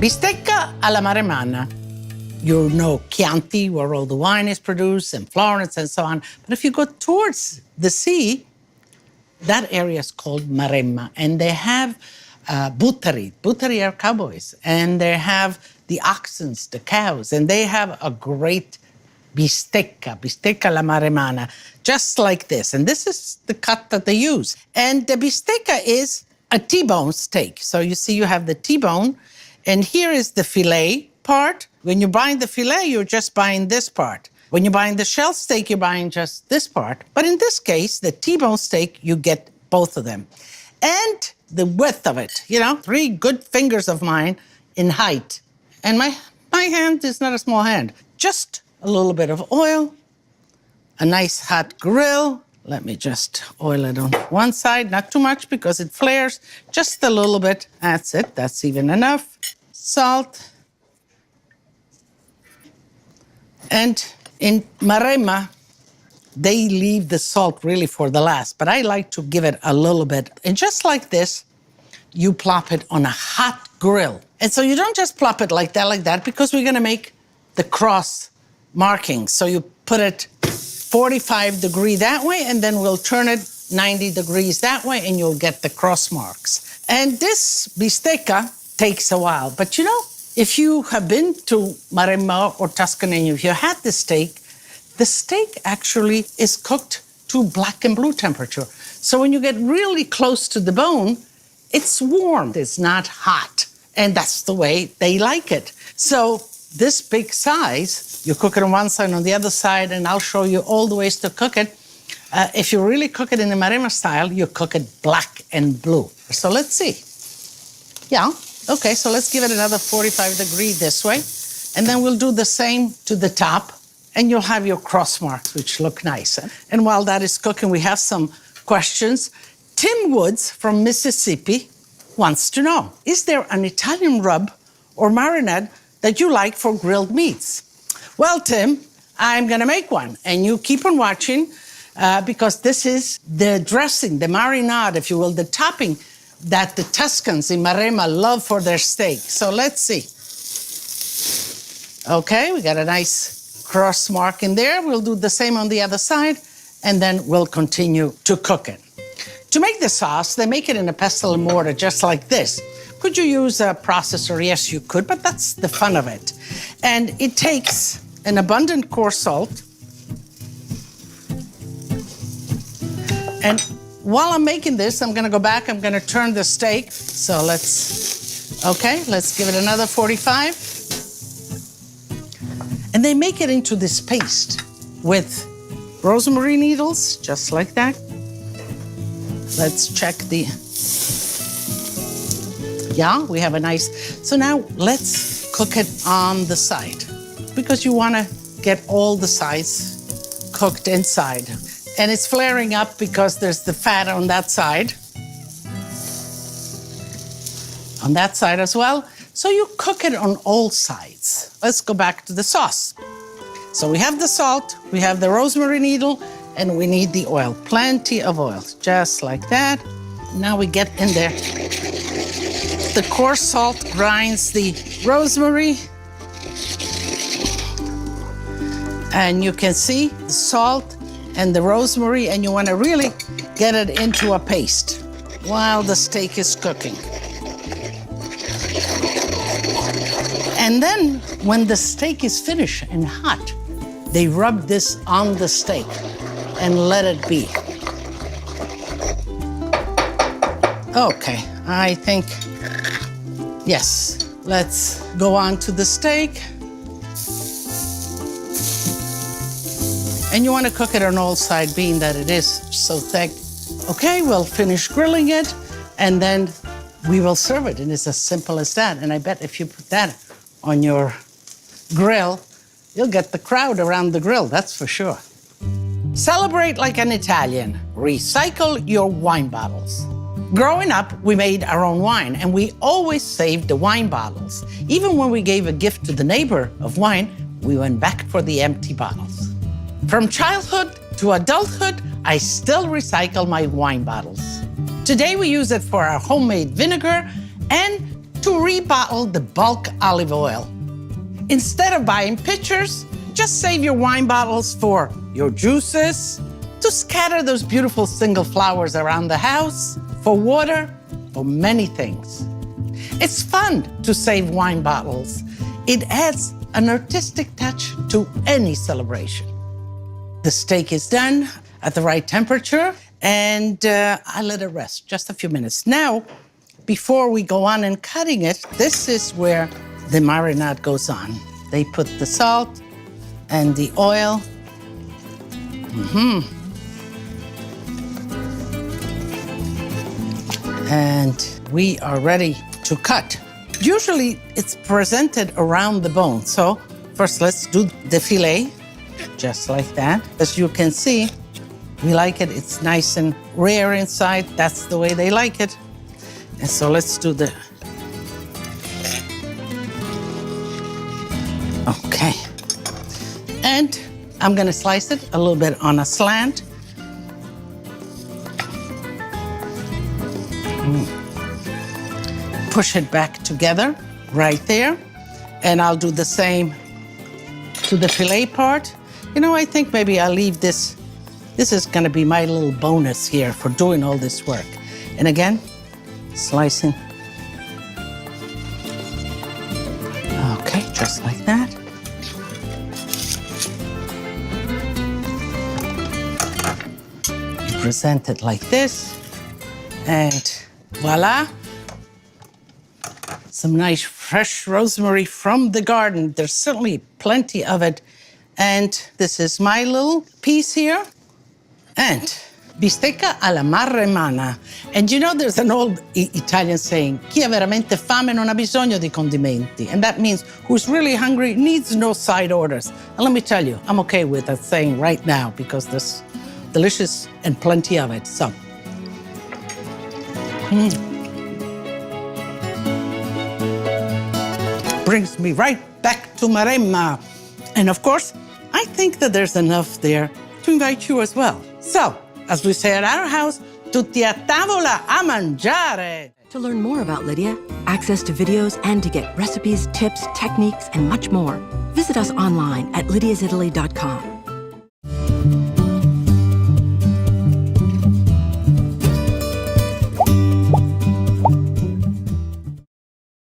Bistecca alla Maremmana. You know Chianti, where all the wine is produced, and Florence and so on. But if you go towards the sea, that area is called Maremma, and they have butteri. Butteri are cowboys, and they have the oxen, the cows, and they have a great bistecca, bistecca alla Maremmana, just like this. And this is the cut that they use. And the bistecca is a T-bone steak. So you see you have the T-bone, and here is the filet part. When you're buying the filet, you're just buying this part. When you're buying the shell steak, you're buying just this part. But in this case, the T-bone steak, you get both of them. And the width of it, 3 good fingers of mine in height. And my hand is not a small hand. Just a little bit of oil, a nice hot grill. Let me just oil it on one side, not too much because it flares, just a little bit. That's it, that's even enough. Salt. And in Maremma, they leave the salt really for the last, but I like to give it a little bit. And just like this, you plop it on a hot grill. And so you don't just plop it like that, because we're gonna make the cross markings. So you put it 45 degrees that way, and then we'll turn it 90 degrees that way, and you'll get the cross marks. And this bistecca takes a while. But if you have been to Maremma or Tuscany, if you had the steak actually is cooked to black and blue temperature. So when you get really close to the bone, it's warm, it's not hot. And that's the way they like it. So this big size, you cook it on one side, on the other side, and I'll show you all the ways to cook it. If you really cook it in the Maremma style, you cook it black and blue. So let's see. Yeah, okay, so let's give it another 45 degrees this way. And then we'll do the same to the top, and you'll have your cross marks, which look nice. And while that is cooking, we have some questions. Tim Woods from Mississippi wants to know, is there an Italian rub or marinade that you like for grilled meats? Well, Tim, I'm gonna make one, and you keep on watching because this is the dressing, the marinade, if you will, the topping that the Tuscans in Maremma love for their steak. So let's see. Okay, we got a nice cross mark in there. We'll do the same on the other side, and then we'll continue to cook it. To make the sauce, they make it in a pestle and mortar, just like this. Could you use a processor? Yes, you could, but that's the fun of it. And it takes an abundant coarse salt. And while I'm making this, I'm gonna go back, I'm gonna turn the steak. So let's give it another 45. And they make it into this paste with rosemary needles, just like that. Let's check we have a nice, so now let's cook it on the side because you wanna get all the sides cooked inside. And it's flaring up because there's the fat on that side. On that side as well. So you cook it on all sides. Let's go back to the sauce. So we have the salt, we have the rosemary needle, and we need the oil. Plenty of oil, just like that. Now we get in there. The coarse salt grinds the rosemary. And you can see the salt and the rosemary, and you want to really get it into a paste while the steak is cooking. And then when the steak is finished and hot, they rub this on the steak and let it be. Okay, I think, yes, let's go on to the steak. And you want to cook it on all sides, being that it is so thick. Okay, we'll finish grilling it, and then we will serve it, and it's as simple as that. And I bet if you put that on your grill, you'll get the crowd around the grill, that's for sure. Celebrate like an Italian. Recycle your wine bottles. Growing up, we made our own wine, and we always saved the wine bottles. Even when we gave a gift to the neighbor of wine, we went back for the empty bottles. From childhood to adulthood, I still recycle my wine bottles. Today we use it for our homemade vinegar and to rebottle the bulk olive oil. Instead of buying pitchers, just save your wine bottles for your juices, to scatter those beautiful single flowers around the house, for water, for many things. It's fun to save wine bottles. It adds an artistic touch to any celebration. The steak is done at the right temperature, and I let it rest just a few minutes. Now, before we go on and cutting it, this is where the marinade goes on. They put the salt and the oil. And we are ready to cut. Usually it's presented around the bone. So first let's do the filet, just like that. As you can see, we like it. It's nice and rare inside. That's the way they like it. And so let's do the... Okay. And I'm gonna slice it a little bit on a slant. Push it back together right there. And I'll do the same to the filet part. You know, I think maybe I'll leave this. This is gonna be my little bonus here for doing all this work. And again, slicing. Okay, just like that. You present it like this, and voila. Some nice fresh rosemary from the garden. There's certainly plenty of it. And this is my little piece here. And bistecca alla maremmana. And you know, there's an old Italian saying, chi ha veramente fame non ha bisogno di condimenti. And that means who's really hungry needs no side orders. And let me tell you, I'm okay with that saying right now because there's delicious and plenty of it. So. Brings me right back to Maremma. And of course, I think that there's enough there to invite you as well. So, as we say at our house, tutti a tavola a mangiare. To learn more about Lidia, access to videos, and to get recipes, tips, techniques, and much more, visit us online at lidiasitaly.com.